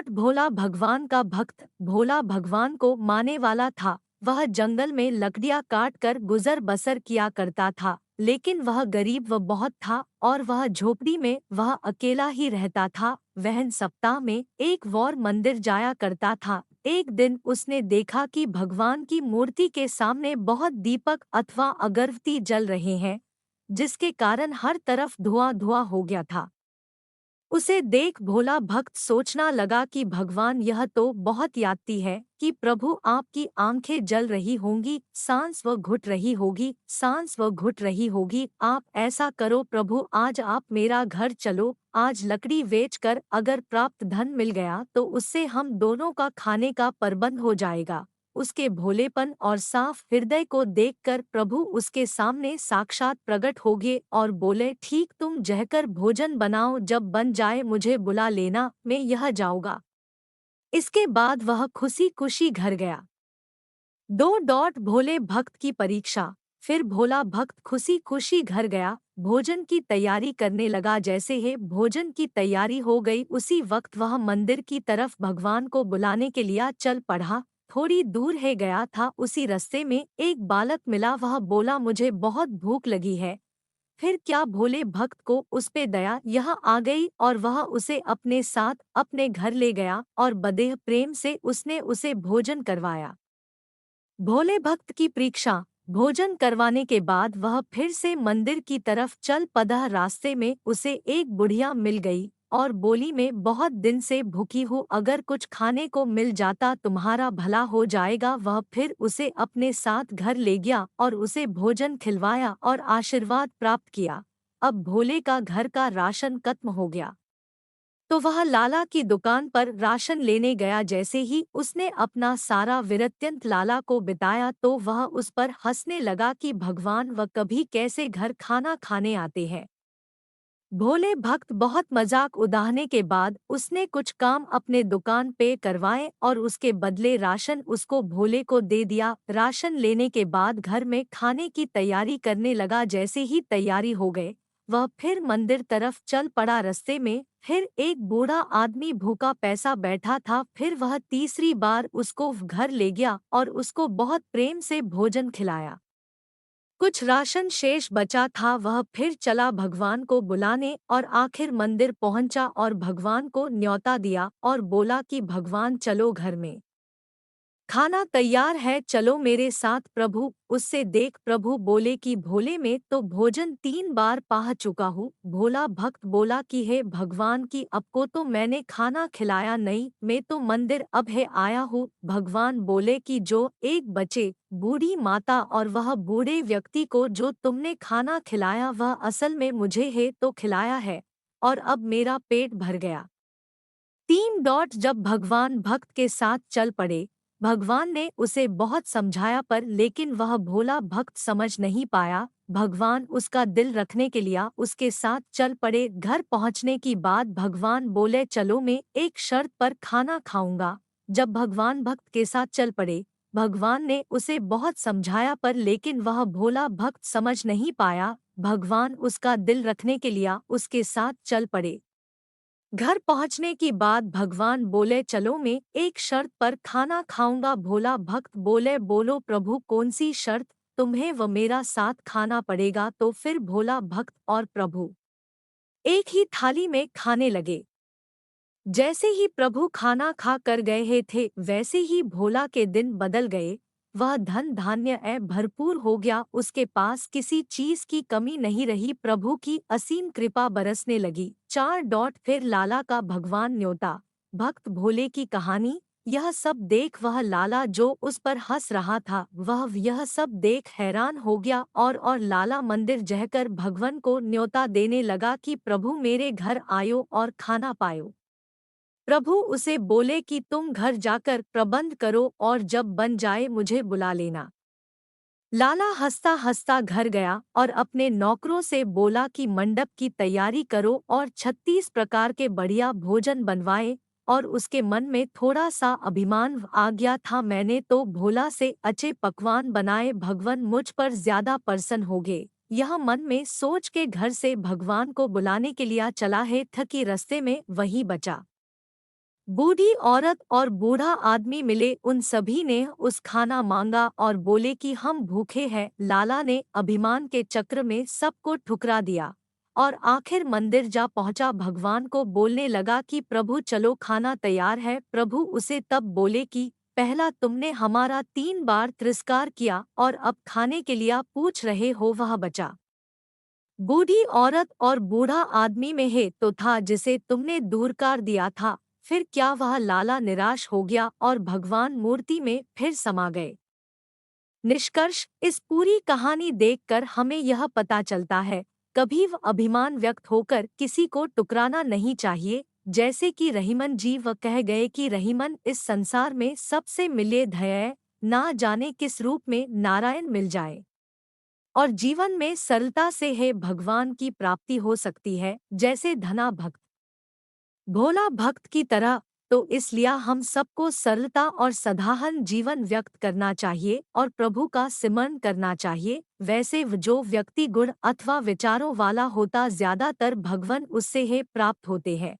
भोला भगवान का भक्त। भोला भगवान को माने वाला था। वह जंगल में लकड़ियां काट कर गुजर बसर किया करता था, लेकिन वह गरीब व बहुत था और वह झोपड़ी में वह अकेला ही रहता था। वह सप्ताह में एक बार मंदिर जाया करता था। एक दिन उसने देखा कि भगवान की मूर्ति के सामने बहुत दीपक अथवा अगरबत्ती जल रहे हैं, जिसके कारण हर तरफ धुआं धुआं हो गया था। उसे देख भोला भक्त सोचना लगा कि भगवान, यह तो बहुत याति है कि प्रभु आपकी आंखें जल रही होंगी, सांस व घुट रही होगी, सांस व घुट रही होगी। आप ऐसा करो प्रभु, आज आप मेरा घर चलो। आज लकड़ी बेचकर अगर प्राप्त धन मिल गया तो उससे हम दोनों का खाने का प्रबंध हो जाएगा। उसके भोलेपन और साफ हृदय को देखकर प्रभु उसके सामने साक्षात प्रकट हो गए और बोले, ठीक, तुम जहकर भोजन बनाओ, जब बन जाए मुझे बुला लेना, मैं यह जाऊंगा। इसके बाद वह खुशी खुशी घर गया। दो डॉट भोले भक्त की परीक्षा। फिर भोला भक्त खुशी खुशी घर गया, भोजन की तैयारी करने लगा। जैसे ही भोजन की तैयारी हो गई, उसी वक्त वह मंदिर की तरफ भगवान को बुलाने के लिए चल पड़ा। थोड़ी दूर है गया था, उसी रास्ते में एक बालक मिला। वह बोला, मुझे बहुत भूख लगी है। फिर क्या भोले भक्त को उस पे दया यह आ गई और वह उसे अपने साथ अपने घर ले गया और बड़े प्रेम से उसने उसे भोजन करवाया। भोले भक्त की परीक्षा। भोजन करवाने के बाद वह फिर से मंदिर की तरफ चल पड़ा। रास्ते में उसे एक बुढ़िया मिल गई और बोली, मैं बहुत दिन से भूखी हूँ, अगर कुछ खाने को मिल जाता तुम्हारा भला हो जाएगा। वह फिर उसे अपने साथ घर ले गया और उसे भोजन खिलवाया और आशीर्वाद प्राप्त किया। अब भोले का घर का राशन खत्म हो गया तो वह लाला की दुकान पर राशन लेने गया। जैसे ही उसने अपना सारा विरत्यंत लाला को बिताया तो वह उस पर हंसने लगा कि भगवान व कभी कैसे घर खाना खाने आते हैं। भोले भक्त बहुत मजाक उड़ाने के बाद उसने कुछ काम अपने दुकान पे करवाए और उसके बदले राशन उसको भोले को दे दिया। राशन लेने के बाद घर में खाने की तैयारी करने लगा। जैसे ही तैयारी हो गए, वह फिर मंदिर तरफ चल पड़ा। रास्ते में फिर एक बूढ़ा आदमी भूखा पैसा बैठा था। फिर वह तीसरी बार उसको घर ले गया और उसको बहुत प्रेम से भोजन खिलाया। कुछ राशन शेष बचा था, वह फिर चला भगवान को बुलाने और आखिर मंदिर पहुंचा और भगवान को न्योता दिया और बोला कि भगवान, चलो घर में खाना तैयार है, चलो मेरे साथ। प्रभु उससे देख प्रभु बोले कि भोले, में तो भोजन 3 बार पा चुका हूँ। भोला भक्त बोला कि हे भगवान, की अब को तो मैंने खाना खिलाया नहीं, मैं तो मंदिर अब है आया हूँ। भगवान बोले कि जो एक बचे, बूढ़ी माता और वह बूढ़े व्यक्ति को जो तुमने खाना खिलाया वह असल में मुझे है तो खिलाया है, और अब मेरा पेट भर गया। 3 जब भगवान भक्त के साथ चल पड़े, भगवान ने उसे बहुत समझाया पर लेकिन वह भोला भक्त समझ नहीं पाया। भगवान उसका दिल रखने के लिए उसके साथ चल पड़े। घर पहुंचने की बाद भगवान बोले, चलो मैं एक शर्त पर खाना खाऊंगा। जब भगवान भक्त के साथ चल पड़े, भगवान ने उसे बहुत समझाया पर लेकिन वह भोला भक्त समझ नहीं पाया। भगवान उसका दिल रखने के लिए उसके साथ चल पड़े। घर पहुंचने की बाद भगवान बोले, चलो मैं एक शर्त पर खाना खाऊंगा। भोला भक्त बोले, बोलो प्रभु, कौन सी शर्त? तुम्हें व मेरा साथ खाना पड़ेगा। तो फिर भोला भक्त और प्रभु एक ही थाली में खाने लगे। जैसे ही प्रभु खाना खा कर गए थे, वैसे ही भोला के दिन बदल गए। वह धन धान्य भरपूर हो गया, उसके पास किसी चीज की कमी नहीं रही। प्रभु की असीम कृपा बरसने लगी। 4 फिर लाला का भगवान न्योता। भक्त भोले की कहानी। यह सब देख वह लाला जो उस पर हंस रहा था, वह यह सब देख हैरान हो गया और लाला मंदिर जहकर भगवान को न्योता देने लगा कि प्रभु मेरे घर आयो और खाना पायो। प्रभु उसे बोले कि तुम घर जाकर प्रबंध करो और जब बन जाए मुझे बुला लेना। लाला हंसता हंसता घर गया और अपने नौकरों से बोला कि मंडप की तैयारी करो और 36 प्रकार के बढ़िया भोजन बनवाए। और उसके मन में थोड़ा सा अभिमान आ गया था, मैंने तो भोला से अच्छे पकवान बनाए, भगवान मुझ पर ज्यादा प्रसन्न हो गए। यह मन में सोच के घर से भगवान को बुलाने के लिए चला है था कि रास्ते में वहीं बचा। बूढ़ी औरत और बूढ़ा आदमी मिले, उन सभी ने उस खाना मांगा और बोले कि हम भूखे हैं। लाला ने अभिमान के चक्र में सबको ठुकरा दिया और आखिर मंदिर जा पहुंचा। भगवान को बोलने लगा कि प्रभु चलो खाना तैयार है। प्रभु उसे तब बोले कि पहला तुमने हमारा 3 बार तिरस्कार किया और अब खाने के लिए पूछ रहे हो, वह बचा। बूढ़ी औरत और बूढ़ा आदमी में है तो था जिसे तुमने दूर कर दिया था। फिर क्या वह लाला निराश हो गया और भगवान मूर्ति में फिर समा गए। निष्कर्ष, इस पूरी कहानी देखकर हमें यह पता चलता है, कभी अभिमान व्यक्त होकर किसी को टुकराना नहीं चाहिए। जैसे कि रहीमन जी वह कह गए कि रहीमन इस संसार में सबसे मिले धैर्य, ना जाने किस रूप में नारायण मिल जाए और जीवन में सरलता से है भगवान की प्राप्ति हो सकती है, जैसे धना भक्त भोला भक्त की तरह। तो इसलिए हम सबको सरलता और साधारण जीवन व्यक्त करना चाहिए और प्रभु का सिमरन करना चाहिए। वैसे जो व्यक्ति गुण अथवा विचारों वाला होता, ज्यादातर भगवान उससे है प्राप्त होते हैं।